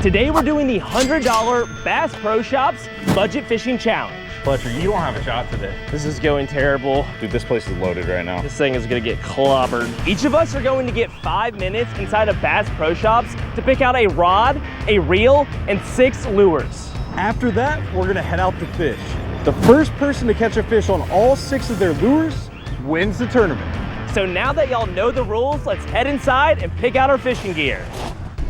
Today we're doing the $100 Bass Pro Shops Budget Fishing Challenge. Fletcher, you don't have a shot today. This is going terrible. Dude, this place is loaded right now. This thing is gonna get clobbered. Each of us are going to get 5 minutes inside of Bass Pro Shops to pick out a rod, a reel, and 6 lures. After that, we're gonna head out to fish. The first person to catch a fish on all 6 of their lures wins the tournament. So now that y'all know the rules, let's head inside and pick out our fishing gear.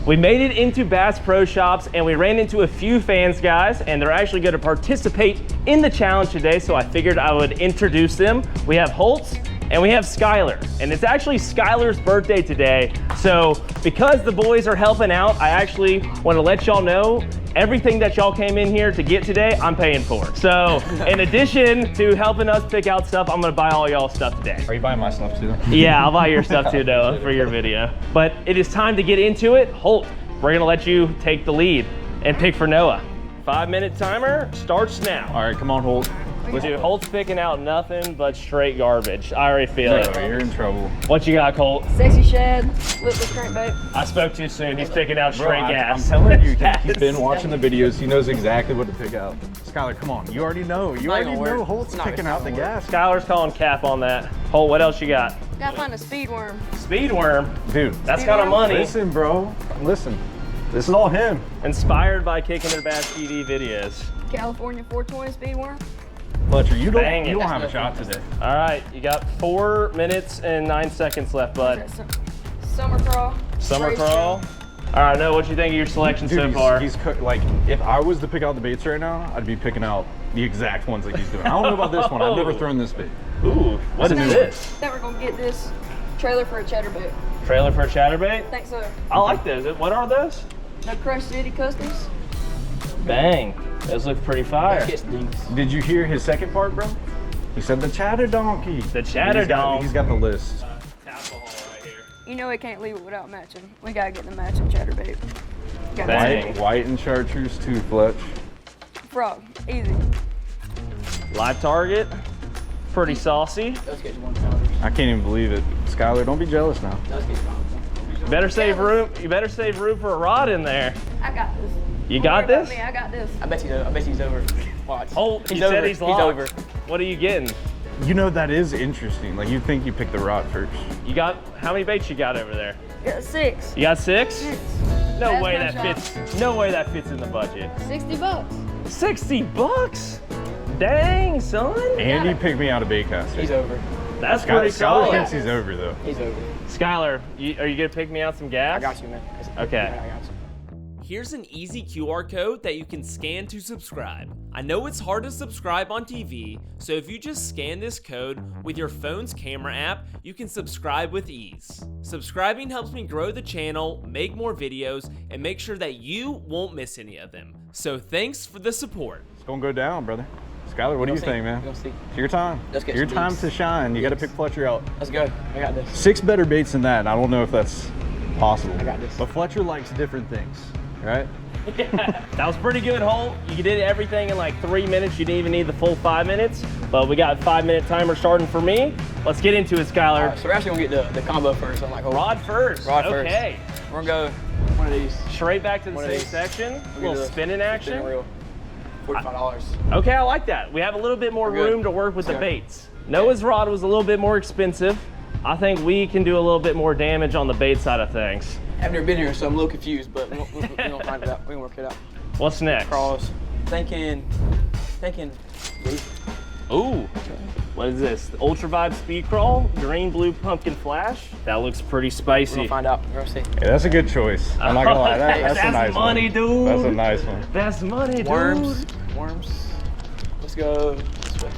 We made it into Bass Pro Shops and we ran into a few fans, guys, and they're actually going to participate in the challenge today, so I figured I would introduce them. We have Holtz and we have Skylar, and it's actually Skylar's birthday today. So because the boys are helping out, I actually want to let y'all know everything that y'all came in here to get today, I'm paying for. So in addition to helping us pick out stuff, I'm gonna buy all y'all stuff today. Are you buying my stuff too? Yeah, I'll buy your stuff too, Noah, for your video. But it is time to get into it. Holt, we're gonna let you take the lead and pick for Noah. 5-minute timer starts now. All right, come on, Holt. Dude, Holt's picking out nothing but straight garbage. I already feel it. You're in trouble. What you got, Colt? Sexy shad, lipless crankbait. I spoke too soon. He's picking out straight gas. I'm telling you, he's been watching the videos. He knows exactly what to pick out. Skylar, come on. You already know. You already know Holt's picking out the gas. Skylar's calling cap on that. Holt, what else you got? Gotta find a speed worm. Speed worm? Dude, that's kind of money. Listen, bro. Listen. This is all him. Inspired by KickinTheirBASSTV videos. California 420 speed worm. Fletcher, you don't have a shot today. All right, you got 4 minutes and 9 seconds left, bud. Summer crawl. Summer crawl. All right, Noah, what you think of your selection so far? He's like, if I was to pick out the baits right now, I'd be picking out the exact ones that he's doing. I don't know about this one. I've never thrown this bait. Ooh, what is this? I think we're gonna get this trailer for a chatterbait. Trailer for a chatterbait? I think so. I like those. What are those? No Crush City Customs. Bang. Those look pretty fire. Did you hear his second part, bro? He said the chatter donkey. The chatter donkey. He's got the list. Alcohol right here. You know we can't leave it without matching. We gotta get the matching chatterbait. Bang. White and chartreuse too, Fletch. Frog, easy. Live target. Pretty saucy. I can't even believe it. Skylar, don't be jealous now. You better save room. You better save room for a rod in there. I got this. You got this? I got this. I bet he's over. Watch. Holt, he said he's locked. He's over. What are you getting? You know, that is interesting. Like, you think you picked the rod first. You got, how many baits you got over there? Got 6. You got 6? No That's way my that shot. fits. No way that fits in the budget. 60 bucks. 60 bucks? Dang, son. Andy picked me out a bait caster. He's over. That's pretty Skylar solid. thinks he's over, though. He's over. Skylar, are you gonna pick me out some gas? I got you, man. Okay. I got you. Here's an easy QR code that you can scan to subscribe. I know it's hard to subscribe on TV, so if you just scan this code with your phone's camera app, you can subscribe with ease. Subscribing helps me grow the channel, make more videos, and make sure that you won't miss any of them. So thanks for the support. It's gonna go down, brother. Skylar, what do you think, man? We're gonna see. It's your time. Let's get Your some time beats. to shine. You got to pick Fletcher out. Let's go. I got this. 6 better baits than that. And I don't know if that's possible. I got this. But Fletcher likes different things, right? Yeah, that was pretty good, Holt. You did everything in like 3 minutes. You didn't even need the full 5 minutes, but we got a 5-minute timer starting for me. Let's get into it, Skylar. All right, so we're actually gonna get the combo first. I'm like, oh, Rod first. Rod first. Okay. We're gonna go one of these. Straight back to the One of same these. section. A We'll little do spinning action. Spinning reel. $45. Okay, I like that. We have a little bit more We're good. room to work with the Yeah. baits. Noah's rod was a little bit more expensive. I think we can do a little bit more damage on the bait side of things. I've never been here, so I'm a little confused, but we're gonna find it out. We're gonna work it out. What's next? Crawls. Thinking. Ooh, what is this? The Ultra Vibe Speed Crawl, green blue pumpkin flash. That looks pretty We're spicy. gonna find out. We're gonna see. Yeah, that's a good choice. I'm not gonna lie. That's a nice money, one. dude. That's a nice one. That's money, dude. Worms. Let's go this way.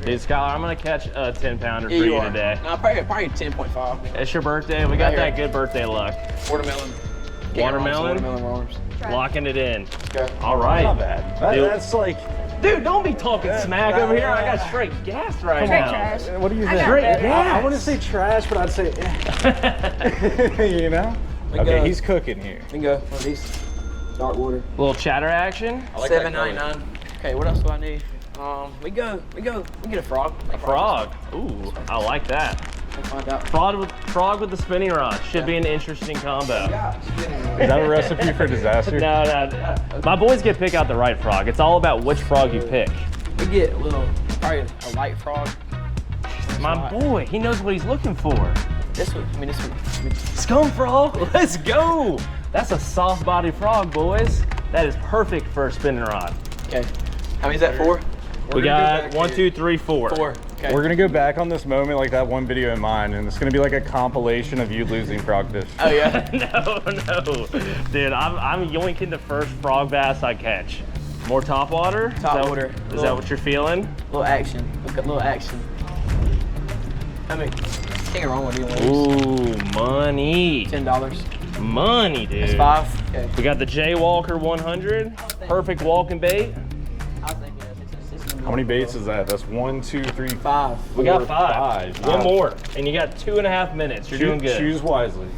Dude, Skylar, I'm gonna catch a 10-pounder for Yeah, you you are. today. No, probably 10.5. It's your birthday. We got Right that here. good birthday luck. Watermelon. Watermelon? Watermelon worms. Locking it in. Let's go. All right. Not bad. Dude. That's like, Dude, don't be talking smack over here. I got straight gas right Straight now. trash. what do you I think? got Straight better. gas. I wouldn't say trash, but I'd say, you know? We Okay, go. he's cooking here. We can go one of these. Dark water. Little chatter action. $7.99. Okay, what else do I need? We get a frog. Frog. Ooh, I like that. We'll find out. Frog with the spinning rod. Should be an interesting combo. Is that a recipe for disaster? No. My boys get pick out the right frog. It's all about which frog you pick. We get probably a light frog. My boy, he knows what he's looking for. This one. Scum frog, let's go. That's a soft body frog, boys. That is perfect for a spinning rod. Okay. How many is that? 4? We got 1, 2, 3, 4. 4. Okay. We're gonna go back on this moment like that one video in mine, and it's gonna be like a compilation of you losing frogfish. Oh yeah. No. Dude, I'm yoinking the first frog bass I catch. More top water? Top water. Is that what you're feeling? Little action. Look at little action. I mean, can't go wrong with these. Ooh, money. $10. Money, dude. That's 5. Okay. We got the Jaywalker 100. Perfect walking bait. I was thinking that's How many baits is that? That's 1, 2, 3, 5. We got 5. One Wow. more. And you got 2.5 minutes. You're doing good. Choose wisely.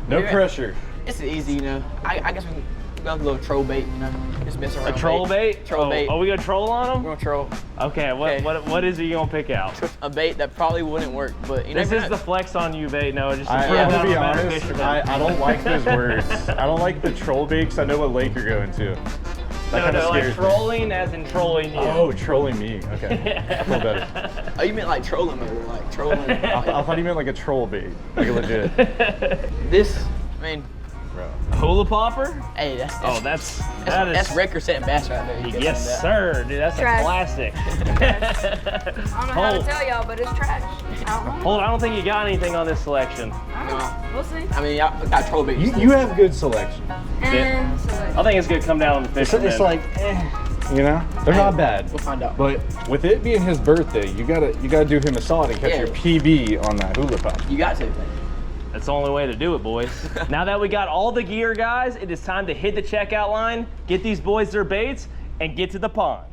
No Yeah. pressure. It's easy, you know. I guess we can go with a little troll bait, you know. Just mess around. A troll bait? Troll bait. Oh, we gonna troll on We're them? gonna troll. Okay, what is it you gonna pick out? A bait that probably wouldn't work, but you This never is know. the flex on you bait, Noah. Just to I'm prove gonna I'm be a better honest, fisherman. I don't like those words. I don't like the troll bait because I know what lake you're going to. That kind of No, like scares me. trolling as in trolling you. Oh, trolling me. Okay. I feel better. Oh, you meant like trolling me, or like trolling. I thought you meant like a troll bait. Like legit. This, I mean, Bro. Hula popper? hey, that's Oh, that's record setting bass right there. You can Yes, find sir. Dude, that's Trash. a classic. I don't know how to tell y'all, but it's trash. I don't know. Hold on, I don't think you got anything on this selection. I don't know. We'll see. that. I mean, I got troll bait. You have good selection. And so I think it's gonna come down on the fisherman. It's like, you know, they're not bad. We'll find out. But with it being his birthday, you gotta do him a solid and catch Yeah. your PB on that hula pop. You got to. That's the only way to do it, boys. Now that we got all the gear, guys, it is time to hit the checkout line, get these boys their baits, and get to the pond.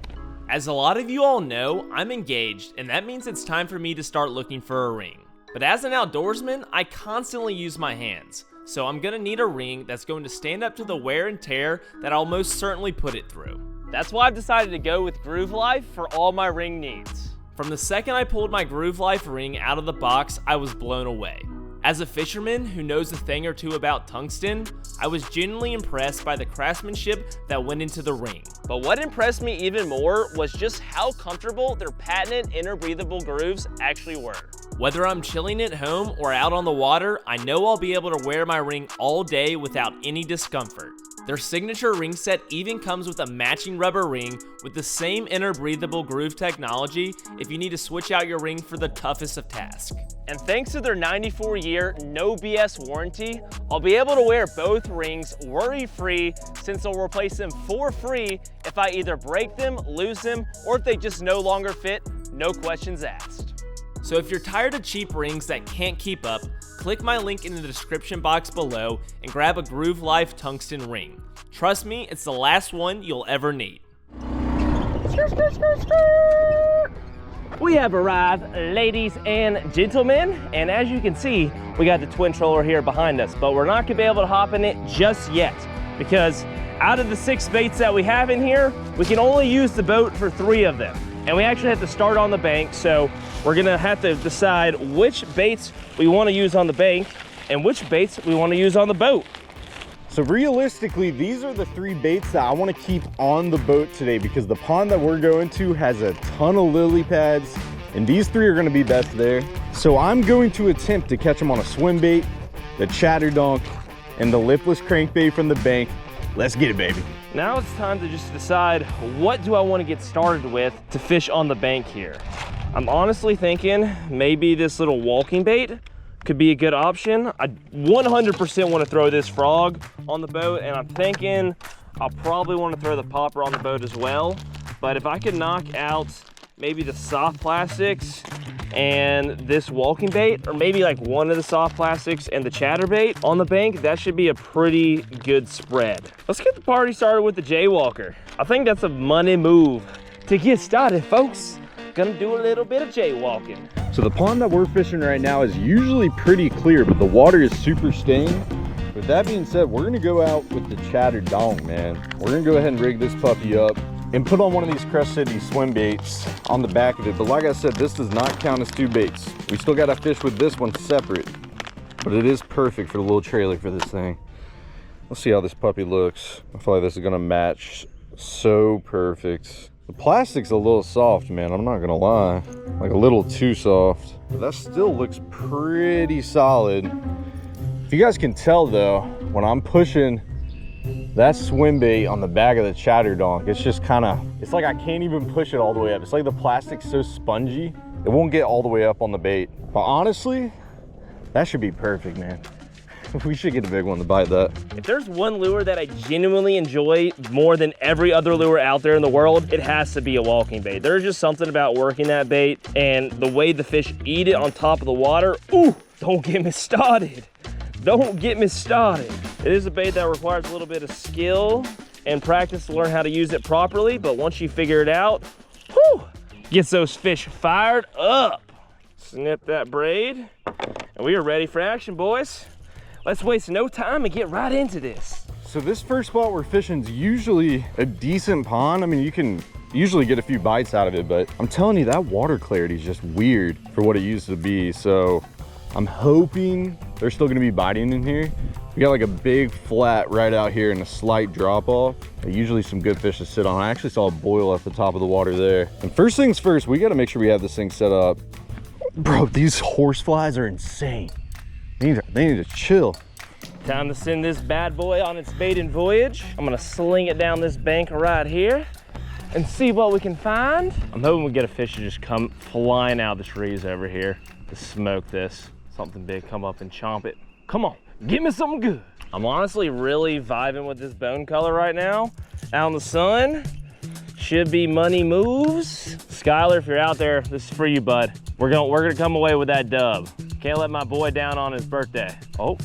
As a lot of you all know, I'm engaged, and that means it's time for me to start looking for a ring. But as an outdoorsman, I constantly use my hands, so I'm gonna need a ring that's going to stand up to the wear and tear that I'll most certainly put it through. That's why I've decided to go with Groove Life for all my ring needs. From the second I pulled my Groove Life ring out of the box, I was blown away. As a fisherman who knows a thing or two about tungsten, I was genuinely impressed by the craftsmanship that went into the ring. But what impressed me even more was just how comfortable their patented inner breathable grooves actually were. Whether I'm chilling at home or out on the water, I know I'll be able to wear my ring all day without any discomfort. Their signature ring set even comes with a matching rubber ring with the same inner breathable groove technology if you need to switch out your ring for the toughest of tasks. And thanks to their 94-year no BS warranty, I'll be able to wear both rings worry-free since they'll replace them for free if I either break them, lose them, or if they just no longer fit, no questions asked. So if you're tired of cheap rings that can't keep up, click my link in the description box below and grab a Groove Life tungsten ring. Trust me, it's the last one you'll ever need. We have arrived, ladies and gentlemen, and as you can see, we got the twin troller here behind us, but we're not gonna be able to hop in it just yet because out of the 6 baits that we have in here, we can only use the boat for 3 of them. And we actually have to start on the bank, so we're gonna have to decide which baits we wanna use on the bank and which baits we wanna use on the boat. So realistically, these are the 3 baits that I want to keep on the boat today because the pond that we're going to has a ton of lily pads and these 3 are going to be best there. So I'm going to attempt to catch them on a swim bait, the chatter donk, and the lipless crankbait from the bank. Let's get it, baby. Now it's time to just decide what do I want to get started with to fish on the bank here. I'm honestly thinking maybe this little walking bait could be a good option. I 100% want to throw this frog on the boat, and I'm thinking I'll probably want to throw the popper on the boat as well. But if I could knock out maybe the soft plastics and this walking bait, or maybe like one of the soft plastics and the chatterbait on the bank, that should be a pretty good spread. Let's get the party started with the Jaywalker. I think that's a money move. To get started, folks, gonna do a little bit of jaywalking. So the pond that we're fishing right now is usually pretty clear, but the water is super stained. With that being said, we're gonna go out with the chatter dong, man. We're gonna go ahead and rig this puppy up. and put on one of these Crest City swim baits on the back of it. But like I said, this does not count as 2 baits. We still got to fish with this one separate, but it is perfect for the little trailer for this thing. Let's see how this puppy looks. I feel like this is gonna match so perfect. The plastic's a little soft, man, I'm not gonna lie. Like a little too soft. But that still looks pretty solid. If you guys can tell though, when I'm pushing that swim bait on the back of the chatterdonk, it's just kind of, it's like I can't even push it all the way up. It's like the plastic's so spongy, it won't get all the way up on the bait. But honestly, that should be perfect, man. We should get a big one to bite that. If there's one lure that I genuinely enjoy more than every other lure out there in the world, it has to be a walking bait. There's just something about working that bait and the way the fish eat it on top of the water. Ooh, don't get me started. Don't get me started. It is a bait that requires a little bit of skill and practice to learn how to use it properly, but once you figure it out, whew, gets those fish fired up. Snip that braid, and we are ready for action, boys. Let's waste no time and get right into this. So this first spot we're fishing is usually a decent pond. I mean, you can usually get a few bites out of it, but I'm telling you, that water clarity is just weird for what it used to be. So I'm hoping they're still gonna be biting in here. We got like a big flat right out here and a slight drop off. Usually some good fish to sit on. I actually saw a boil at the top of the water there. And first things first, we gotta make sure we have this thing set up. Bro, these horse flies are insane. They need to chill. Time to send this bad boy on its baiting voyage. I'm gonna sling it down this bank right here and see what we can find. I'm hoping we get a fish to just come flying out the trees over here to smoke this. Something big come up and chomp it. Come on, give me something good. I'm honestly really vibing with this bone color right now. Out in the sun, should be money moves. Skylar, if you're out there, this is for you, bud. We're gonna come away with that dub. Can't let my boy down on his birthday. Oh,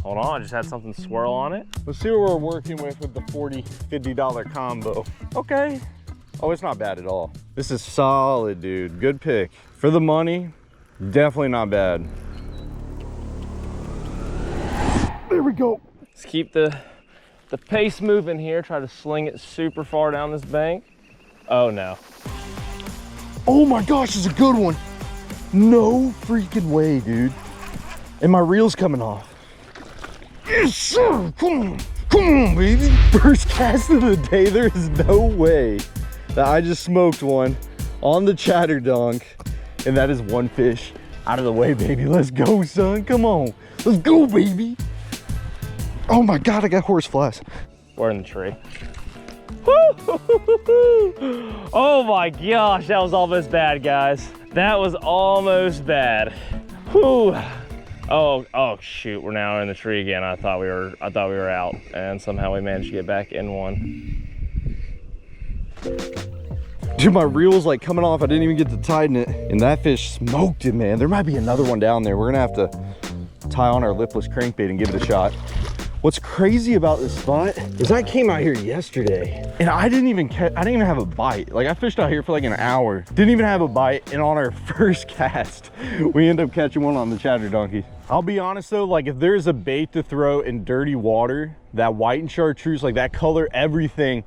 hold on, I just had something swirl on it. Let's see what we're working with the $40, $50 combo. Okay. Oh, it's not bad at all. This is solid, dude. Good pick. For the money, definitely not bad. There we go. Let's keep the pace moving here. Try to sling it super far down this bank. Oh no. Oh my gosh, it's a good one. No freaking way, dude. And my reel's coming off. Yes, sir. Come on, baby. First cast of the day. There is no way that I just smoked one on the chatterdonk, and that is one fish out of the way, baby. Let's go, son. Come on. Let's go, baby. Oh my God, I got horse flies. We're in the tree. Oh my gosh, that was almost bad, guys. That was almost bad. Whew. Oh shoot, we're now in the tree again. I thought we were out, and somehow we managed to get back in one. Dude, my reel was like coming off. I didn't even get to tighten it, and that fish smoked it, man. There might be another one down there. We're gonna have to tie on our lipless crankbait and give it a shot. What's crazy about this spot is I came out here yesterday and I didn't even have a bite. Like, I fished out here for like an hour, didn't even have a bite, and on our first cast, we end up catching one on the chatterdonky. I'll be honest though, like if there's a bait to throw in dirty water, that white and chartreuse, like that color, everything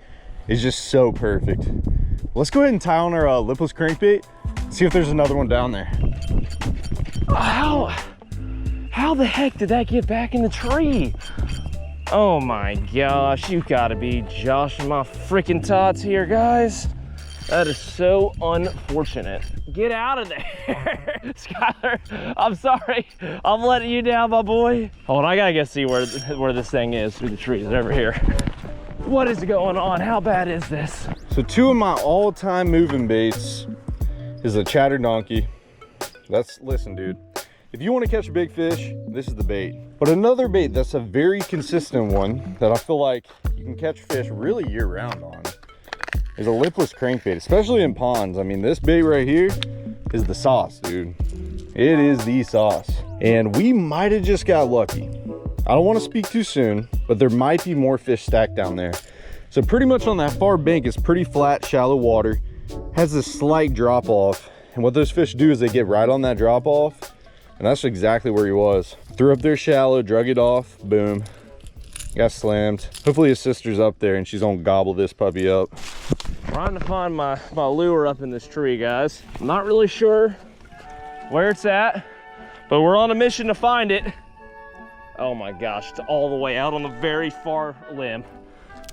is just so perfect. Let's go ahead and tie on our lipless crankbait, see if there's another one down there. How the heck did that get back in the tree? Oh my gosh, you gotta be joshing my freaking tots here, guys. That is so unfortunate. Get out of there. Skylar, I'm sorry. I'm letting you down, my boy. Hold on, I gotta go see where this thing is through the trees over here. What is going on? How bad is this? So two of my all-time moving baits is a chatterdonky. Listen, dude. If you want to catch a big fish, this is the bait. But another bait that's a very consistent one that I feel like you can catch fish really year round on is a lipless crankbait, especially in ponds. I mean, this bait right here is the sauce, dude. It is the sauce. And we might have just got lucky. I don't want to speak too soon, but there might be more fish stacked down there. So pretty much on that far bank, it's pretty flat, shallow water, has a slight drop off. And what those fish do is they get right on that drop off. And that's exactly where he was. Threw up there shallow, drug it off, boom. Got slammed. Hopefully his sister's up there and she's gonna gobble this puppy up. Trying to find my lure up in this tree, guys. I'm not really sure where it's at, but we're on a mission to find it. Oh my gosh, it's all the way out on the very far limb.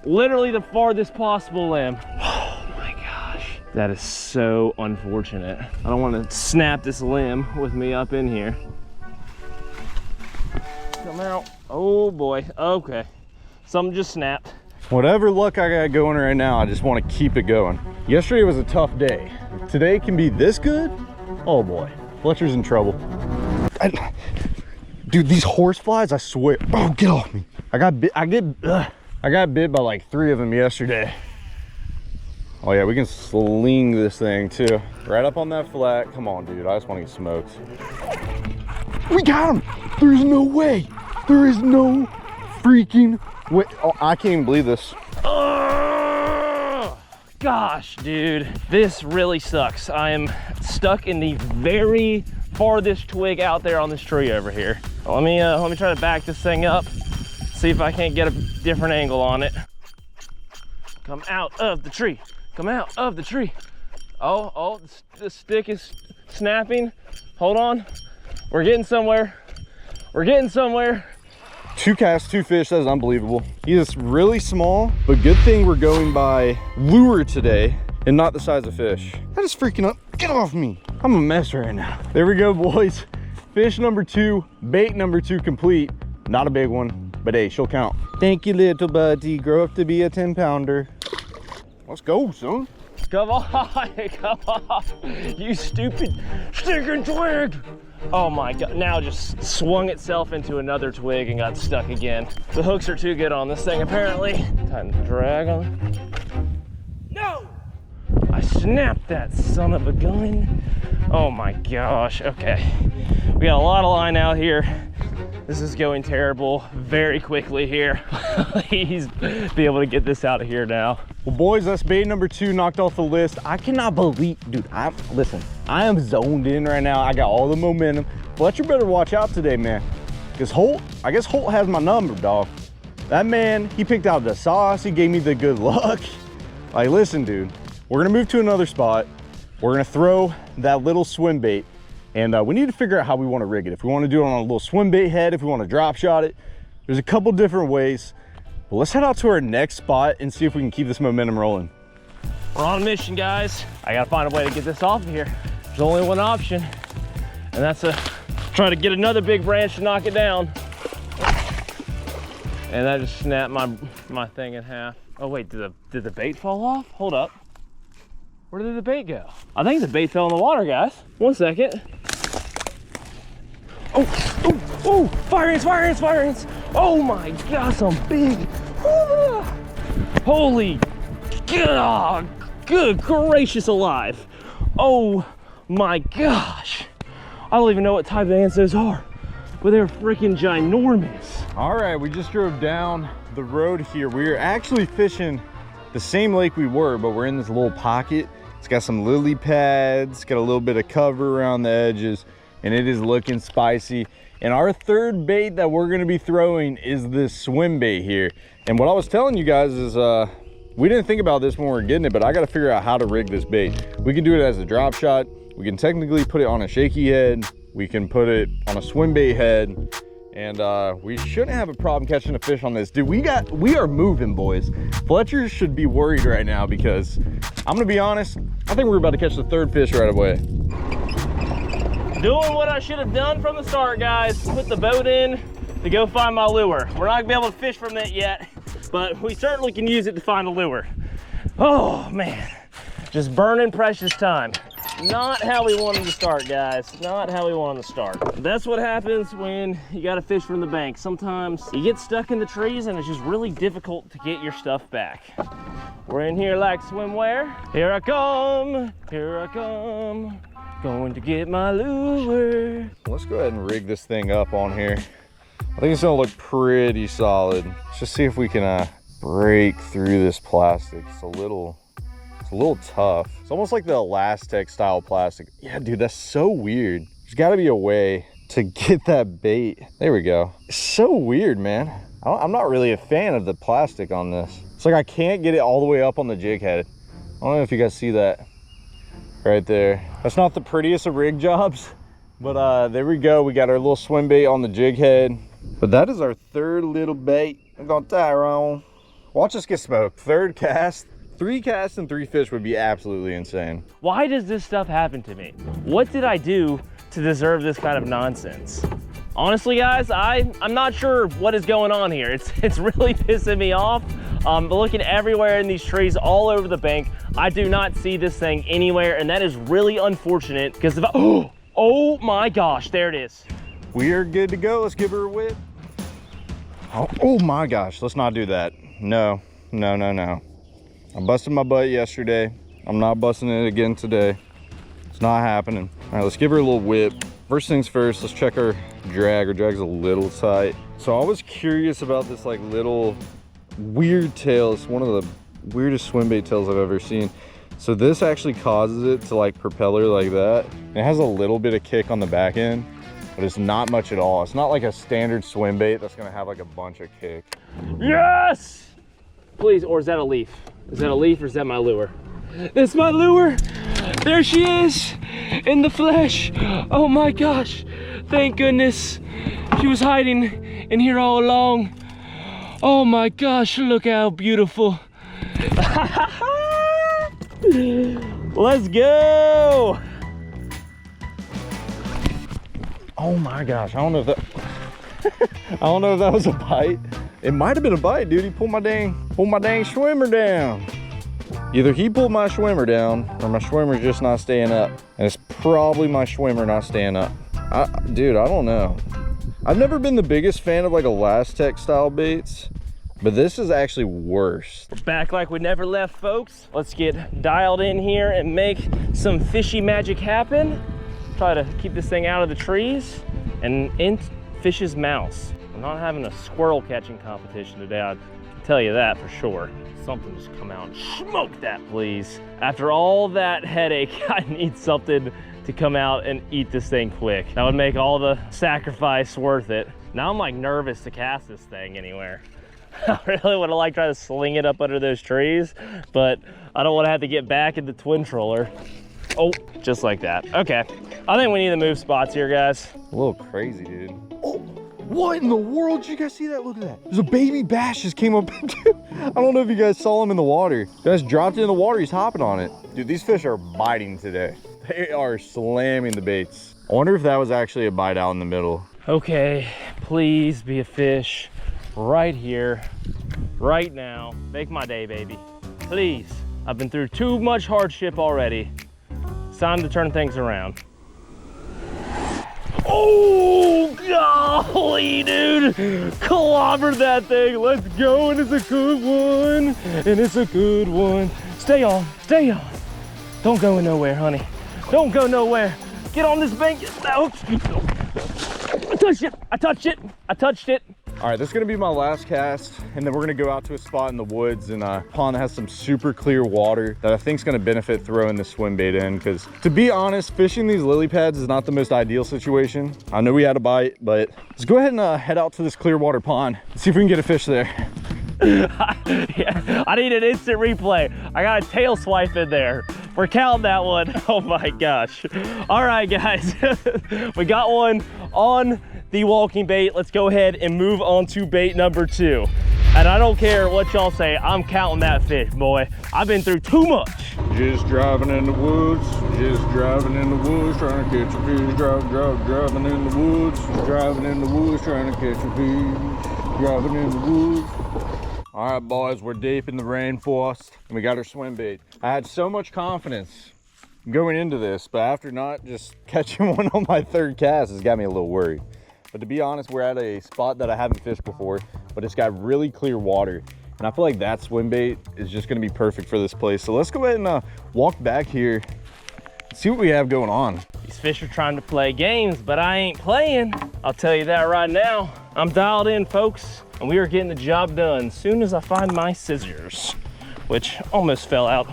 Literally the farthest possible limb. Oh my gosh. That is so unfortunate. I don't want to snap this limb with me up in here. Come out. Oh boy, okay. Something just snapped. Whatever luck I got going right now, I just want to keep it going. Yesterday was a tough day. Today can be this good? Oh boy, Fletcher's in trouble. Dude, these horse flies, I swear. Oh, get off me. I got bit by like 3 of them yesterday. Oh yeah, we can sling this thing too. Right up on that flat. Come on, dude, I just want to get smoked. We got him. There's no way. There is no freaking way. Oh, I can't even believe this. Oh, gosh, dude, this really sucks. I am stuck in the very farthest twig out there on this tree over here. Let me try to back this thing up, see if I can't get a different angle on it. Come out of the tree. Come out of the tree. Oh, the stick is snapping. Hold on. We're getting somewhere. We're getting somewhere. 2 casts, 2 fish, that is unbelievable. He is really small, but good thing we're going by lure today and not the size of fish. That is freaking up. Get off me. I'm a mess right now. There we go, boys. Fish number 2, bait number 2 complete. Not a big one, but hey, she'll count. Thank you, little buddy. Grow up to be a 10-pounder. Let's go, son. Come on, come on. You stupid stinking twig. Oh my God, now it just swung itself into another twig and got stuck again. The hooks are too good on this thing, apparently. Time to drag on. No! I snapped that son of a gun. Oh my gosh, okay. We got a lot of line out here. This is going terrible very quickly here. Please be able to get this out of here now. Well, boys, that's bait number 2 knocked off the list. I cannot believe, dude, listen, I am zoned in right now. I got all the momentum. Fletcher better watch out today, man. Because I guess Holt has my number, dog. That man, he picked out the sauce. He gave me the good luck. Like, listen, dude, we're gonna move to another spot. We're gonna throw that little swim bait. And we need to figure out how we want to rig it. If we want to do it on a little swim bait head, if we want to drop shot it, there's a couple different ways. But let's head out to our next spot and see if we can keep this momentum rolling. We're on a mission, guys. I gotta find a way to get this off of here. There's only one option, and that's to try to get another big branch to knock it down. And that just snapped my thing in half. Oh wait, did the bait fall off? Hold up. Where did the bait go? I think the bait fell in the water, guys. 1 second. Oh, fire ants, fire ants, fire ants. Oh my gosh, some big. Holy God, good gracious alive. Oh my gosh. I don't even know what type of ants those are, but they're freaking ginormous. All right, we just drove down the road here. We're actually fishing the same lake we were, but we're in this little pocket. It's got some lily pads, got a little bit of cover around the edges, and it is looking spicy. And our third bait that we're gonna be throwing is this swim bait here. And what I was telling you guys is, we didn't think about this when we were getting it, but I gotta figure out how to rig this bait. We can do it as a drop shot. We can technically put it on a shaky head. We can put it on a swim bait head. And we shouldn't have a problem catching a fish on this. Dude, we are moving, boys. Fletcher should be worried right now because I'm gonna be honest, I think we're about to catch the 3rd fish right away. Doing what I should have done from the start, guys. Put the boat in to go find my lure. We're not gonna be able to fish from it yet, but we certainly can use it to find a lure. Oh man, just burning precious time. Not how we wanted to start, guys. Not how we wanted to start. That's what happens when you gotta fish from the bank. Sometimes you get stuck in the trees and it's just really difficult to get your stuff back. We're in here like swimwear. Here I come, going to get my lure. Let's go ahead and rig this thing up on here. I think it's gonna look pretty solid. Let's just see if we can break through this plastic. It's a little tough. It's almost like the Elastec style plastic. Yeah, dude, that's so weird. There's gotta be a way to get that bait. There we go. It's so weird, man. I'm not really a fan of the plastic on this. It's like I can't get it all the way up on the jig head. don't know if you guys see that right there. That's not the prettiest of rig jobs, but there we go. We got our little swim bait on the jig head. But that is our third little bait. I'm gonna tie her on. Watch us get smoked. Third cast. 3 casts and 3 fish would be absolutely insane. Why does this stuff happen to me? What did I do to deserve this kind of nonsense? Honestly, guys, I'm not sure what is going on here. It's really pissing me off. Looking everywhere in these trees, all over the bank, I do not see this thing anywhere, and that is really unfortunate because if I, oh my gosh, there it is. We are good to go. Let's give her a whip. Oh my gosh, let's not do that. No, no, no, no. I busted my butt yesterday. I'm not busting it again today. It's not happening. All right, let's give her a little whip. First things first, let's check our drag. Our drag's a little tight. So I was curious about this like little weird tail. It's one of the weirdest swim bait tails I've ever seen. So this actually causes it to like propeller like that. It has a little bit of kick on the back end, but it's not much at all. It's not like a standard swim bait that's gonna have like a bunch of kick. Yes! Please, or is that a leaf? Is that a leaf or is that my lure? That's my lure. There she is in the flesh. Oh my gosh. Thank goodness. She was hiding in here all along. Oh my gosh, look how beautiful. Let's go. Oh my gosh, I don't know if that I don't know if that was a bite. It might have been a bite, dude. He pulled my dang swimmer down. Either he pulled my swimmer down or my swimmer's just not staying up. And it's probably my swimmer not staying up. Dude, I don't know. I've never been the biggest fan of like Elastec style baits, but this is actually worse. Back like we never left, folks. Let's get dialed in here and make some fishy magic happen. Try to keep this thing out of the trees and in fish's mouths. I'm not having a squirrel catching competition today, I'll tell you that for sure. Something just come out and smoke that, please. After all that headache, I need something to come out and eat this thing quick. That would make all the sacrifice worth it. Now I'm like nervous to cast this thing anywhere. I really would have liked to try to sling it up under those trees, but I don't want to have to get back in the twin troller. Oh, just like that. Okay, I think we need to move spots here, guys. A little crazy, dude. Oh, what in the world? Did you guys see that? Look at that. There's a baby bass just came up. I don't know if you guys saw him in the water. Guys dropped it in the water. He's hopping on it. Dude, these fish are biting today. They are slamming the baits. I wonder if that was actually a bite out in the middle. Okay, please be a fish right here, right now. Make my day, baby. Please. I've been through too much hardship already. It's time to turn things around. Oh, golly, dude. Clobbered that thing. Let's go, and it's a good one. And it's a good one. Stay on, stay on. Don't go nowhere, honey. Don't go nowhere. Get on this bank. No. I touched it, I touched it, I touched it. All right, this is gonna be my last cast, and then we're gonna go out to a spot in the woods and a pond that has some super clear water that I think is gonna benefit throwing this swim bait in, because to be honest, fishing these lily pads is not the most ideal situation. I know we had a bite, but let's go ahead and head out to this clear water pond and see if we can get a fish there. Yeah, I need an instant replay. I got a tail swipe in there. We're counting that one. Oh my gosh. All right, guys, we got one on the walking bait. Let's go ahead and move on to bait number 2. And I don't care what y'all say, I'm counting that fish, boy. I've been through too much. Just driving in the woods, just driving in the woods, trying to catch a fish, driving in the woods, driving in the woods, trying to catch a fish, driving in the woods. All right, boys, we're deep in the rainforest and we got our swim bait. I had so much confidence going into this, but after not just catching one on my 3rd cast, it's got me a little worried. But to be honest, we're at a spot that I haven't fished before, but it's got really clear water. And I feel like that swim bait is just gonna be perfect for this place. So let's go ahead and walk back here and see what we have going on. These fish are trying to play games, but I ain't playing. I'll tell you that right now. I'm dialed in, folks, and we are getting the job done as soon as I find my scissors, which almost fell out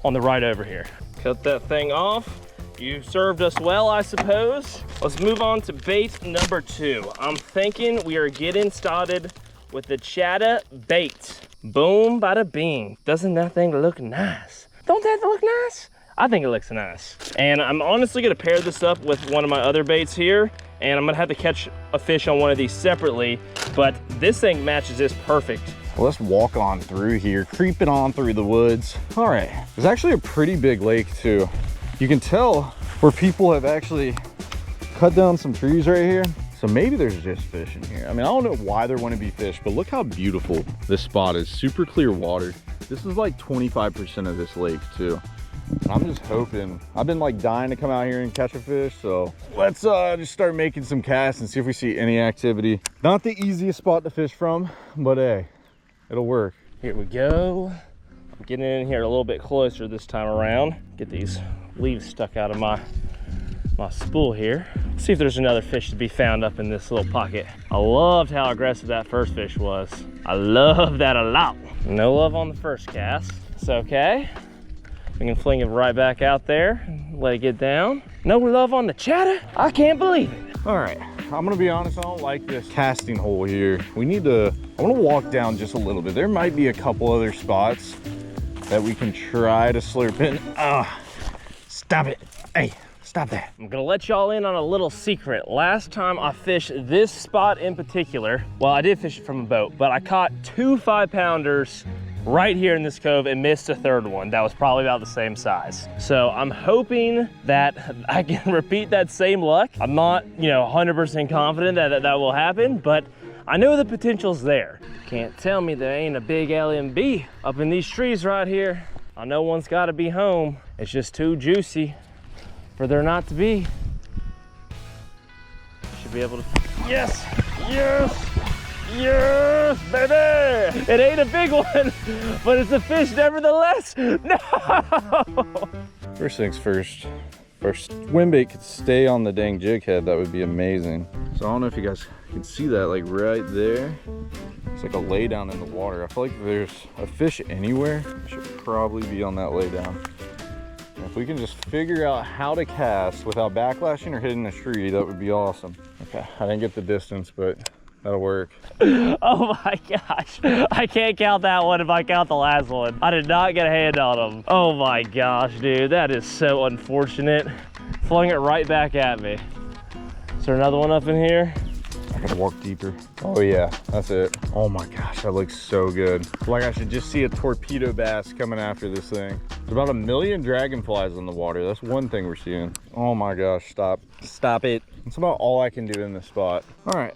on the right over here. Cut that thing off. You served us well, I suppose. Let's move on to bait number 2. I'm thinking we are getting started with the chatter bait. Boom, bada bing. Doesn't that thing look nice? Don't that look nice? I think it looks nice. And I'm honestly gonna pair this up with one of my other baits here, and I'm gonna have to catch a fish on one of these separately, but this thing matches this perfect. Well, let's walk on through here, creeping on through the woods. All right, there's actually a pretty big lake too. You can tell where people have actually cut down some trees right here. So maybe there's just fish in here. I mean, I don't know why there wouldn't be fish, but look how beautiful this spot is. Super clear water. This is like 25% of this lake too. And I'm just hoping, I've been like dying to come out here and catch a fish. So let's just start making some casts and see if we see any activity. Not the easiest spot to fish from, but hey, it'll work. Here we go. I'm getting in here a little bit closer this time around. Get these leaves stuck out of my spool here. See if there's another fish to be found up in this little pocket. I loved how aggressive that first fish was. I love that a lot. No love on the first cast. It's okay. We can fling it right back out there and let it get down. No love on the chatter? I can't believe it. All right, I'm gonna be honest, I don't like this casting hole here. I wanna walk down just a little bit. There might be a couple other spots that we can try to slurp in. Stop it. Hey, stop that. I'm gonna let y'all in on a little secret. Last time I fished this spot in particular, well, I did fish it from a boat, but I caught 2 5-pounders right here in this cove and missed a third one that was probably about the same size. So I'm hoping that I can repeat that same luck. I'm not, 100% confident that will happen, but I know the potential's there. Can't tell me there ain't a big LMB up in these trees right here. I know one's gotta be home. It's just too juicy for there not to be. Should be able to, yes, yes, yes, baby. It ain't a big one, but it's a fish nevertheless. No. First things first, swim bait could stay on the dang jig head, that would be amazing. So I don't know if you guys can see that, like right there. It's like a lay down in the water. I feel like if there's a fish anywhere, it should probably be on that lay down. And if we can just figure out how to cast without backlashing or hitting a tree, that would be awesome. Okay, I didn't get the distance, but that'll work. Oh my gosh. I can't count that one if I count the last one. I did not get a hand on him. Oh my gosh, dude. That is so unfortunate. Flung it right back at me. Is there another one up in here? I gotta walk deeper. Oh yeah, that's it. Oh my gosh, that looks so good. Like I should just see a torpedo bass coming after this thing. There's about 1 million dragonflies in the water. That's one thing we're seeing. Oh my gosh, stop. Stop it. That's about all I can do in this spot. All right,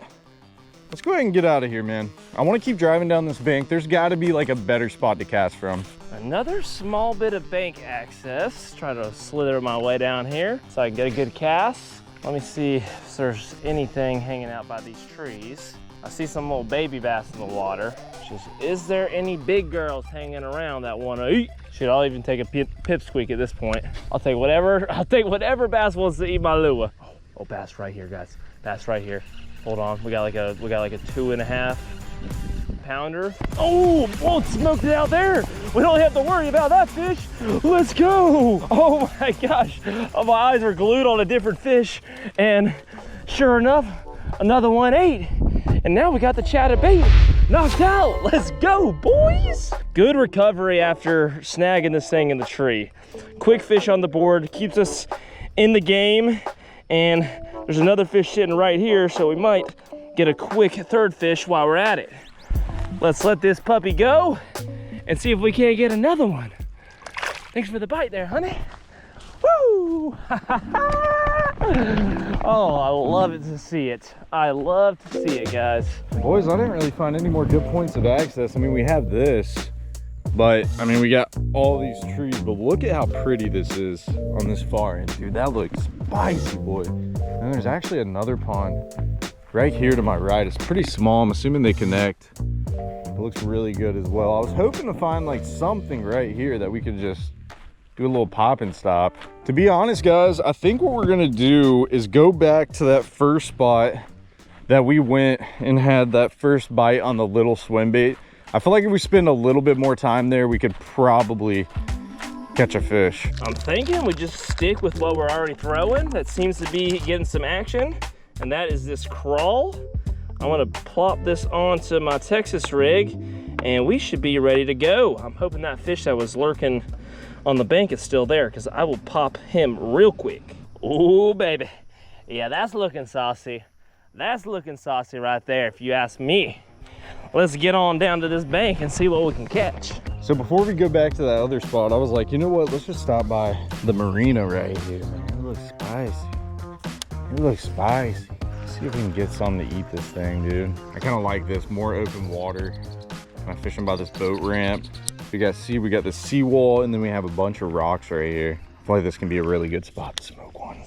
let's go ahead and get out of here, man. I wanna keep driving down this bank. There's gotta be like a better spot to cast from. Another small bit of bank access. Try to slither my way down here so I can get a good cast. Let me see if there's anything hanging out by these trees. I see some little baby bass in the water. Is there any big girls hanging around that want to eat? Should I'll even take a pipsqueak at this point. I'll take whatever bass wants to eat my lure. Oh, bass right here, guys. Bass right here. Hold on, we got like a 2.5 pounder. Oh, whoa, smoked it out there. We don't have to worry about that fish. Let's go. Oh my gosh. Oh, my eyes are glued on a different fish. And sure enough, another one ate. And now we got the chatterbait knocked out. Let's go, boys. Good recovery after snagging this thing in the tree. Quick fish on the board, keeps us in the game. And there's another fish sitting right here, so we might get a quick third fish while we're at it. Let's let this puppy go and see if we can't get another one. Thanks for the bite there, honey. Woo! Oh, I love it to see it. I love to see it, guys. Boys, I didn't really find any more good points of access. I mean, we have this, but I mean, we got all these trees, but look at how pretty this is on this far end, dude. That looks spicy, boy. And there's actually another pond right here to my right. It's pretty small. I'm assuming they connect. It looks really good as well. I was hoping to find like something right here that we could just do a little pop and stop. To be honest, guys, I think what we're gonna do is go back to that first spot that we went and had that first bite on the little swim bait. I feel like if we spend a little bit more time there, we could probably catch a fish. I'm thinking we just stick with what we're already throwing. That seems to be getting some action, and that is this crawl. I'm gonna plop this onto my Texas rig and we should be ready to go. I'm hoping that fish that was lurking on the bank is still there, because I will pop him real quick. Oh, baby. Yeah, that's looking saucy. That's looking saucy right there, if you ask me. Let's get on down to this bank and see what we can catch. So before we go back to that other spot, I was like, you know what? Let's just stop by the marina right here, man. It looks spicy. It looks spicy. Let's see if we can get something to eat this thing, dude. I kind of like this, more open water. I'm fishing by this boat ramp. We got the seawall, and then we have a bunch of rocks right here. I feel like this can be a really good spot to smoke one.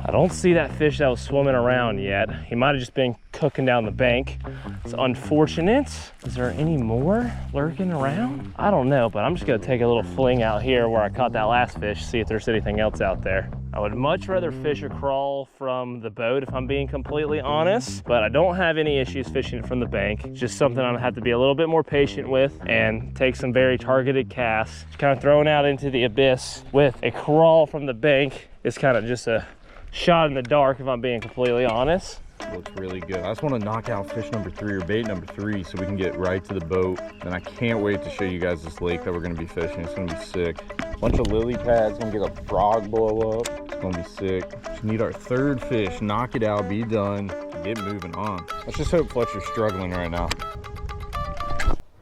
I don't see that fish that was swimming around yet. He might have just been cooking down the bank. It's unfortunate. Is there any more lurking around? I don't know, but I'm just gonna take a little fling out here where I caught that last fish, see if there's anything else out there. I would much rather fish or crawl from the boat, if I'm being completely honest, but I don't have any issues fishing from the bank. It's just something I'm gonna have to be a little bit more patient with and take some very targeted casts. Kind of thrown out into the abyss with a crawl from the bank is kind of just a shot in the dark, if I'm being completely honest. Looks really good. I just want to knock out fish number 3 or bait number 3 so we can get right to the boat. And I can't wait to show you guys this lake that we're going to be fishing. It's going to be sick. Bunch of lily pads, going to get a frog blow up. It's going to be sick. Just need our 3rd fish, knock it out, be done, get moving on. Let's just hope Fletcher's struggling right now.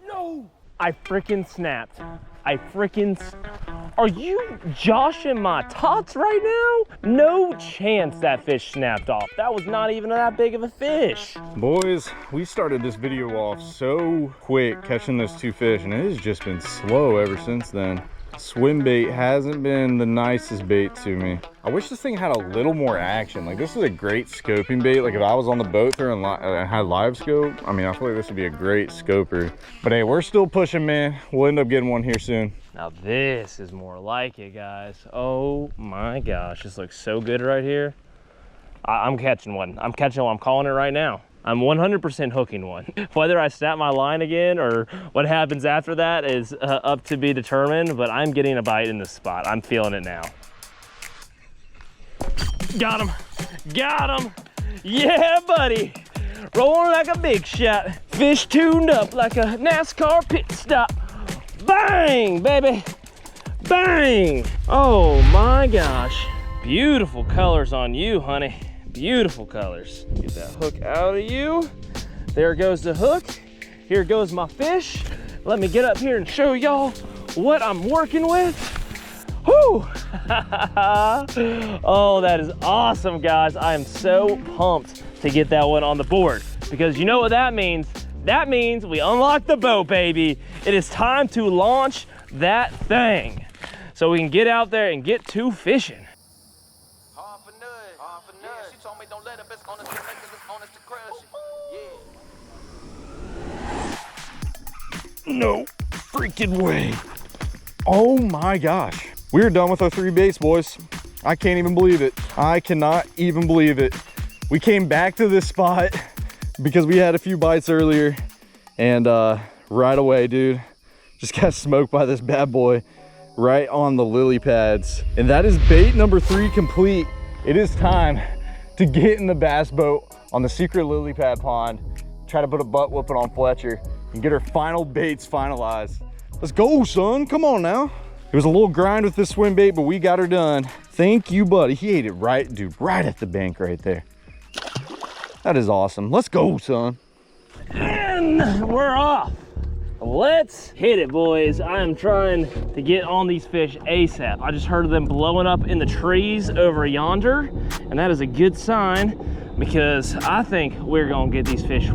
No! I freaking snapped. Are you joshing my tots right now? No chance that fish snapped off. That was not even that big of a fish. Boys, we started this video off so quick catching those 2 fish, and it has just been slow ever since then. Swim bait hasn't been the nicest bait to me. I wish this thing had a little more action. Like, this is a great scoping bait. Like, if I was on the boat there and had live scope, I mean, I feel like this would be a great scoper. But hey, we're still pushing, man. We'll end up getting one here soon. Now this is more like it, guys. Oh my gosh, this looks so good right here. I'm catching one. I'm calling it right now. I'm 100% hooking one. Whether I snap my line again or what happens after that is up to be determined, but I'm getting a bite in this spot. I'm feeling it now. Got him, got him. Yeah, buddy. Rolling like a big shot. Fish tuned up like a NASCAR pit stop. Bang, baby, bang. Oh my gosh. Beautiful colors on you, honey. Beautiful colors. Get that hook out of you. There goes the hook. Here goes my fish. Let me get up here and show y'all what I'm working with. Whoo! Oh, that is awesome, guys. I am so pumped to get that one on the board, because you know what that means? That means we unlock the boat, baby. It is time to launch that thing so we can get out there and get to fishing. No freaking way. Oh my gosh. We're done with our 3 baits, boys. I can't even believe it. I cannot even believe it. We came back to this spot because we had a few bites earlier, and right away, dude, just got smoked by this bad boy right on the lily pads. And that is bait number 3 complete. It is time to get in the bass boat on the secret lily pad pond, try to put a butt whooping on Fletcher and get our final baits finalized. Let's go, son. Come on now. It was a little grind with this swim bait, but we got her done. Thank you, buddy. He ate it right, dude, right at the bank right there. That is awesome. Let's go, son. And we're off. Let's hit it, boys. I am trying to get on these fish ASAP. I just heard them blowing up in the trees over yonder, and that is a good sign, because I think we're gonna get these fish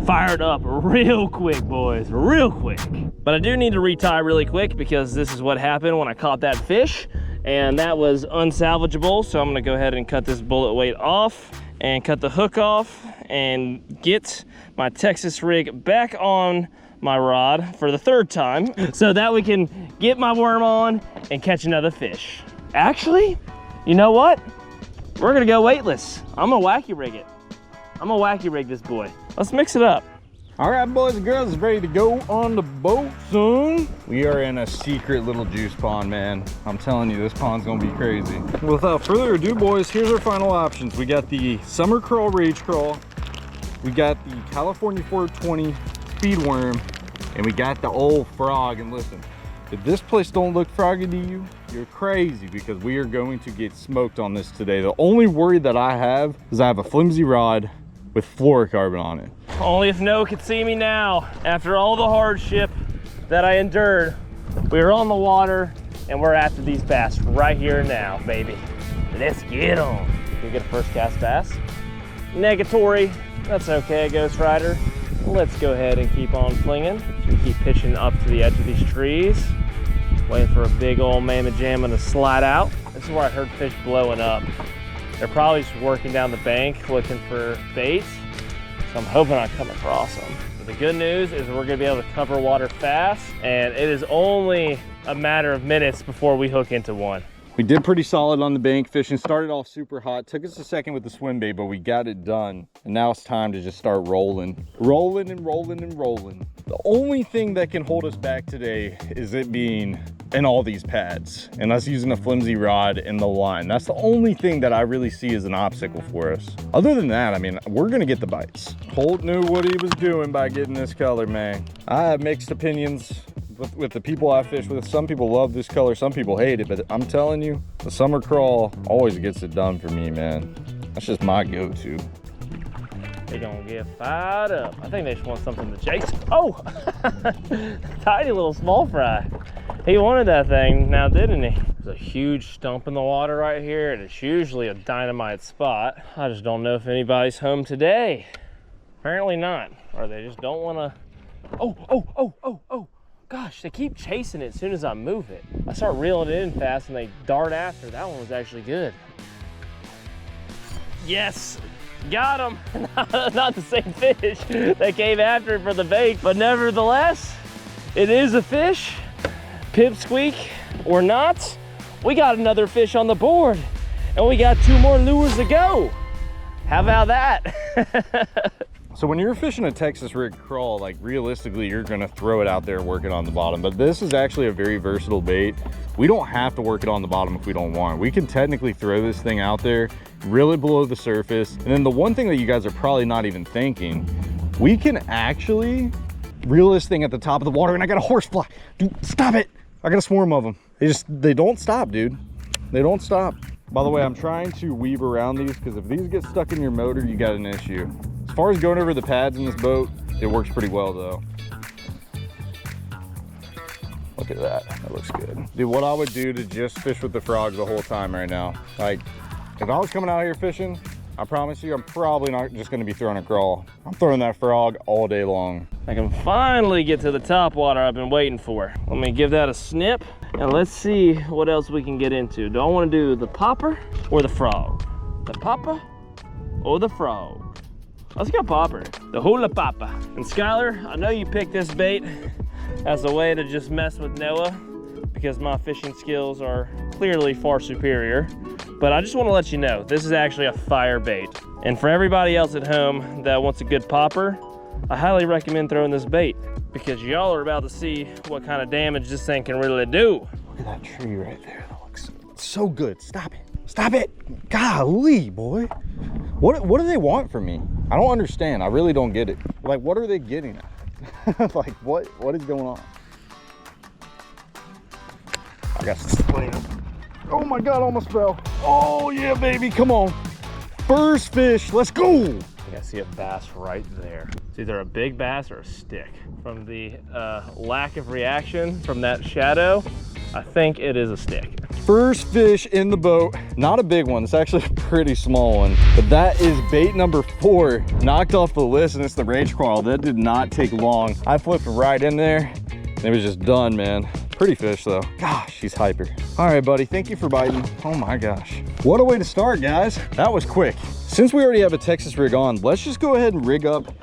fired up real quick, boys, real quick. But I do need to retie really quick, because this is what happened when I caught that fish, and that was unsalvageable. So I'm gonna go ahead and cut this bullet weight off and cut the hook off and get my Texas rig back on my rod for the 3rd time, so that we can get my worm on and catch another fish. Actually, you know what? We're gonna go weightless. I'm gonna wacky rig it. I'm gonna wacky rig this boy. Let's mix it up. All right, boys and girls, it's ready to go on the boat soon. We are in a secret little juice pond, man. I'm telling you, this pond's gonna be crazy. Without further ado, boys, here's our final options. We got the Summer Crawl Rage Crawl. We got the California 420 speed worm, and we got the old frog. And listen, if this place don't look froggy to you, you're crazy, because we are going to get smoked on this today. The only worry that I have is I have a flimsy rod with fluorocarbon on it. Only if Noah could see me now. After all the hardship that I endured, we are on the water and we're after these bass right here now, baby. Let's get them. Can we get a first cast bass? Negatory. That's okay, Ghost Rider. Let's go ahead and keep on flinging. Keep pitching up to the edge of these trees. Waiting for a big old mamma jamma to slide out. This is where I heard fish blowing up. They're probably just working down the bank looking for baits. So I'm hoping I come across them. But the good news is we're gonna be able to cover water fast, and it is only a matter of minutes before we hook into one. We did pretty solid on the bank fishing. Started off super hot. Took us a second with the swim bait, but we got it done. And now it's time to just start rolling. Rolling and rolling and rolling. The only thing that can hold us back today is it being in all these pads and us using a flimsy rod in the line. That's the only thing that I really see as an obstacle for us. Other than that, I mean, we're gonna get the bites. Holt knew what he was doing by getting this color, man. I have mixed opinions with the people I fish with. Some people love this color, some people hate it, but I'm telling you, the summer crawl always gets it done for me, man. That's just my go-to. They're gonna get fired up. I think they just want something to chase. Oh, tiny little small fry. He wanted that thing now, didn't he? There's a huge stump in the water right here, and it's usually a dynamite spot. I just don't know if anybody's home today. Apparently not, or they just don't wanna. Oh. Gosh, they keep chasing it as soon as I move it. I start reeling it in fast and they dart after. That one was actually good. Yes, got him. Not the same fish that came after it for the bait, but nevertheless, it is a fish. Pipsqueak or not, we got another fish on the board and we got 2 more lures to go. How about that? So when you're fishing a Texas rig crawl, like realistically, you're gonna throw it out there working on the bottom, but this is actually a very versatile bait. We don't have to work it on the bottom if we don't want. We can technically throw this thing out there, really below the surface. And then the one thing that you guys are probably not even thinking, we can actually reel this thing at the top of the water, and I got a horsefly. Dude, stop it. I got a swarm of them. They don't stop, dude. They don't stop. By the way, I'm trying to weave around these because if these get stuck in your motor, you got an issue. As far as going over the pads in this boat, it works pretty well though. Look at that, that looks good. Dude, what I would do to just fish with the frogs the whole time right now, like if I was coming out here fishing, I promise you, I'm probably not just gonna be throwing a crawl. I'm throwing that frog all day long. I can finally get to the top water I've been waiting for. Let me give that a snip and let's see what else we can get into. Do I want to do the popper or the frog? The popper or the frog? Let's go popper, the hula papa. And Skylar, I know you picked this bait as a way to just mess with Noah because my fishing skills are clearly far superior. But I just want to let you know, this is actually a fire bait. And for everybody else at home that wants a good popper, I highly recommend throwing this bait because y'all are about to see what kind of damage this thing can really do. Look at that tree right there. That looks so good. Stop it. Stop it. Golly, boy. What do they want from me? I don't understand. I really don't get it. Like, what are they getting at? Like, what is going on? I got some splinter. Oh my God, almost fell. Oh yeah, baby, come on. First fish, let's go. I think I see a bass right there. It's either a big bass or a stick. From the lack of reaction from that shadow, I think it is a stick. First fish in the boat, not a big one. It's actually a pretty small one, but that is bait number 4, knocked off the list, and it's the rage crawl. That did not take long. I flipped right in there and it was just done, man. Pretty fish though. Gosh, he's hyper. All right, buddy, thank you for biting. Oh my gosh. What a way to start, guys. That was quick. Since we already have a Texas rig on, let's just go ahead and rig up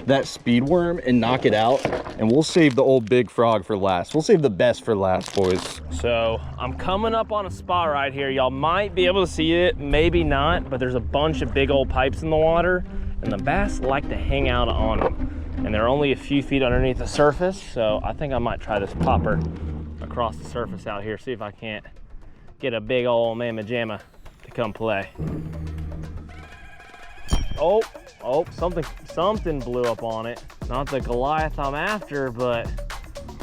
that speed worm and knock it out, and we'll save the old big frog for last. We'll save the best for last, boys. So I'm coming up on a spot right here. Y'all might be able to see it, maybe not, but there's a bunch of big old pipes in the water, and the bass like to hang out on them. And they're only a few feet underneath the surface, so I think I might try this popper across the surface out here, see if I can't get a big old mamma jamma to come play. Oh, something blew up on it. Not the Goliath I'm after, but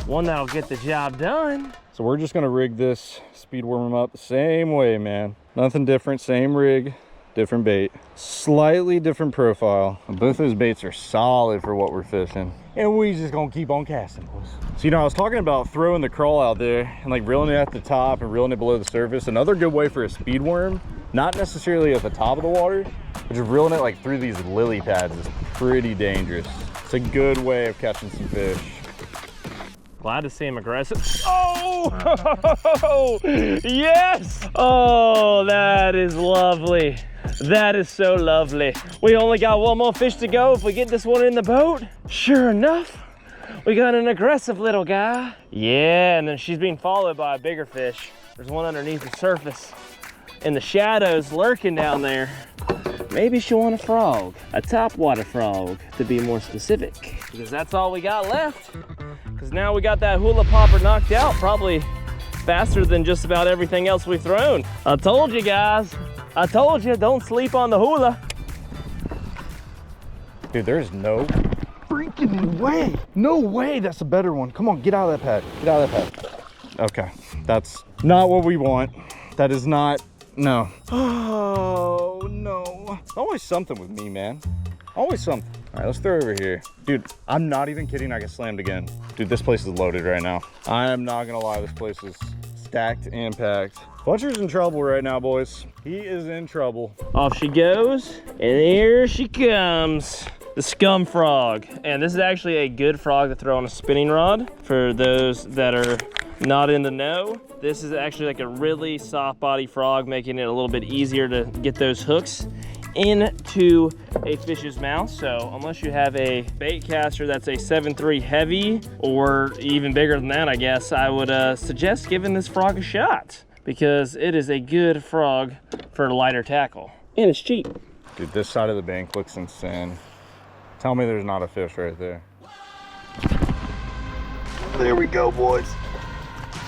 one that'll get the job done. So we're just gonna rig this speed worm up the same way, man. Nothing different, same rig, different bait. Slightly different profile. Both those baits are solid for what we're fishing. And we just gonna keep on casting, boys. So, you know, I was talking about throwing the crawl out there and like reeling it at the top and reeling it below the surface. Another good way for a speed worm, not necessarily at the top of the water, but just reeling it like through these lily pads is pretty dangerous. It's a good way of catching some fish. Glad to see him aggressive. Oh, yes. Oh, that is lovely. That is so lovely. We only got one more fish to go if we get this one in the boat. Sure enough, we got an aggressive little guy. Yeah, and then she's being followed by a bigger fish. There's one underneath the surface in the shadows lurking down there. Maybe she'll want a frog, a topwater frog to be more specific, because that's all we got left. Because now we got that hula popper knocked out, probably faster than just about everything else we've thrown. I told you guys, I told you, don't sleep on the hula. Dude, there's no freaking way. No way that's a better one. Come on, get out of that pad. Get out of that pad. Okay, that's not what we want. That is not, no. Oh, no. Always something with me, man. Always something. All right, let's throw it over here. Dude, I'm not even kidding, I get slammed again. Dude, this place is loaded right now. I am not gonna lie, this place is stacked and packed. Fletcher's in trouble right now, boys. He is in trouble. Off she goes, and here she comes. The scum frog. And this is actually a good frog to throw on a spinning rod for those that are not in the know. This is actually like a really soft body frog, making it a little bit easier to get those hooks into a fish's mouth. So unless you have a bait caster that's a 7.3 heavy or even bigger than that, I guess I would suggest giving this frog a shot, because it is a good frog for lighter tackle and it's cheap. Dude, this side of the bank looks insane. Tell me there's not a fish right there. There we go, boys.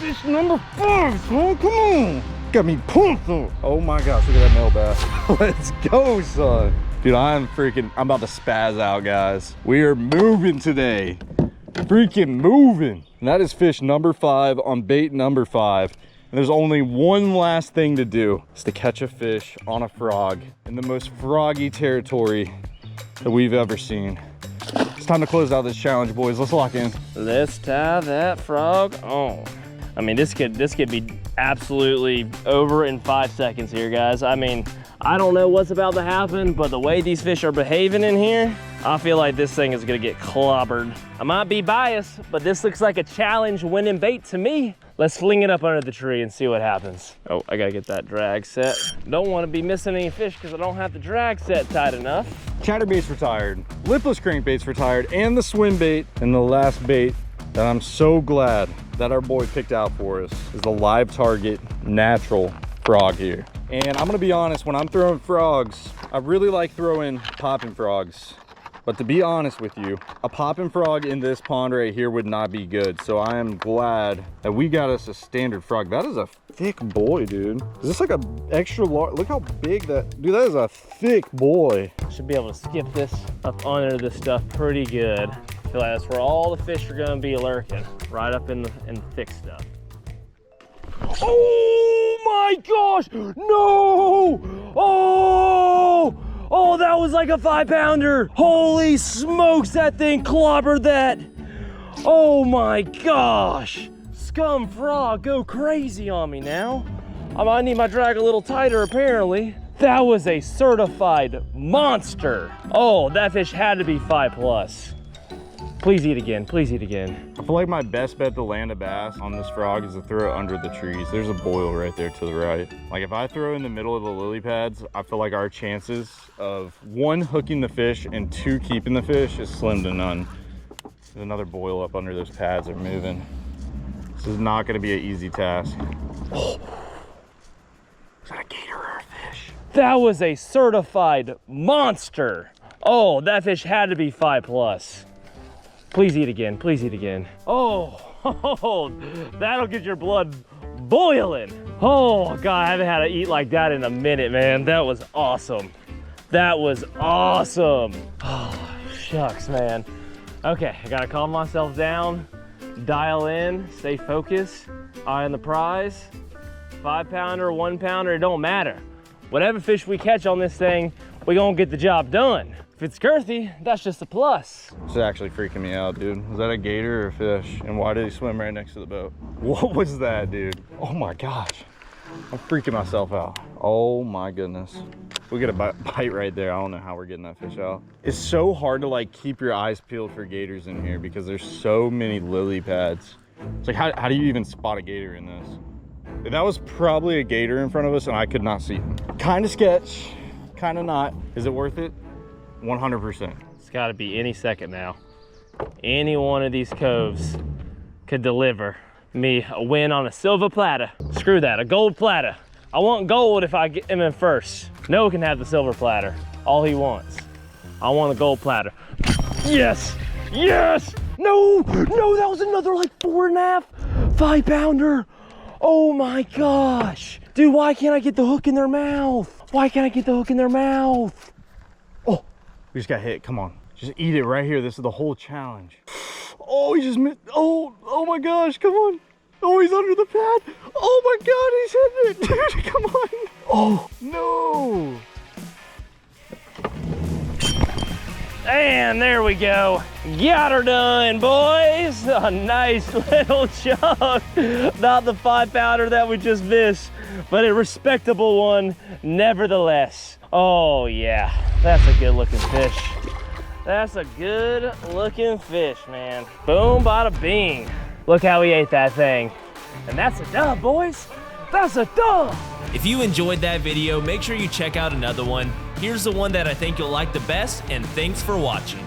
Fish number 5, son. Come on. Got me pumped. Oh my gosh, look at that male bass. Let's go, son. Dude, I'm about to spaz out, guys. We are moving today. Freaking moving. And that is fish number 5 on bait number 5. And there's only one last thing to do. It's to catch a fish on a frog in the most froggy territory that we've ever seen. It's time to close out this challenge, boys. Let's lock in. Let's tie that frog on. I mean, this could be absolutely over in 5 seconds here, guys. I mean, I don't know what's about to happen, but the way these fish are behaving in here, I feel like this thing is gonna get clobbered. I might be biased, but this looks like a challenge winning bait to me. Let's fling it up under the tree and see what happens. Oh, I gotta get that drag set. Don't wanna be missing any fish because I don't have the drag set tight enough. Chatterbait's retired, lipless crankbait's retired, and the swim bait. And the last bait that I'm so glad that our boy picked out for us is the live target natural frog here. And I'm gonna be honest, when I'm throwing frogs, I really like throwing popping frogs. But to be honest with you, a popping frog in this pond right here would not be good. So I am glad that we got us a standard frog. That is a thick boy, dude. Is this like a extra large? Look how big that, dude, that is a thick boy. Should be able to skip this up under this stuff pretty good. I feel like that's where all the fish are gonna be lurking, right up in the thick stuff. Oh my gosh, no! Oh, that was like a 5-pounder. Holy smokes, that thing clobbered that. Oh my gosh. Scum frog, go crazy on me now. I might need my drag a little tighter apparently. That was a certified monster. Oh, that fish had to be 5+. Please eat again, please eat again. I feel like my best bet to land a bass on this frog is to throw it under the trees. There's a boil right there to the right. Like if I throw in the middle of the lily pads, I feel like our chances of 1, hooking the fish, and 2, keeping the fish is slim to none. There's another boil up under those pads are moving. This is not gonna be an easy task. Oh, is that a gator or a fish? That was a certified monster. Oh, that fish had to be 5+. Please eat again, please eat again. Oh, that'll get your blood boiling. Oh God, I haven't had to eat like that in a minute, man. That was awesome. That was awesome. Oh, shucks, man. Okay, I gotta calm myself down, dial in, stay focused, eye on the prize. 5-pounder, 1-pounder, it don't matter. Whatever fish we catch on this thing, we gonna get the job done. If it's girthy, that's just a plus. It's actually freaking me out, dude. Was that a gator or a fish? And why did he swim right next to the boat? What was that, dude? Oh my gosh. I'm freaking myself out. Oh my goodness. We get a bite right there. I don't know how we're getting that fish out. It's so hard to like keep your eyes peeled for gators in here because there's so many lily pads. It's like, how do you even spot a gator in this? That was probably a gator in front of us and I could not see him. Kind of sketch, kind of not. Is it worth it? 100%. It's gotta be any second now. Any one of these coves could deliver me a win on a silver platter. Screw that, a gold platter. I want gold if I get him in first. Noah can have the silver platter, all he wants. I want a gold platter. Yes, yes! No, no, that was another like 4.5, 5-pounder. Oh my gosh. Dude, why can't I get the hook in their mouth? Why can't I get the hook in their mouth? Oh, we just got hit, come on. Just eat it right here, this is the whole challenge. Oh, he just missed, oh my gosh, come on. Oh, he's under the pad. Oh my God, he's hitting it, dude, come on. Oh, no. And there we go. Got her done, boys. A nice little chunk. Not the 5-pounder that we just missed, but a respectable one nevertheless. Oh yeah, that's a good looking fish. That's a good looking fish, man. Boom, bada bing. Look how he ate that thing. And that's a dub, boys. That's a dub. If you enjoyed that video, make sure you check out another one. Here's the one that I think you'll like the best, and thanks for watching.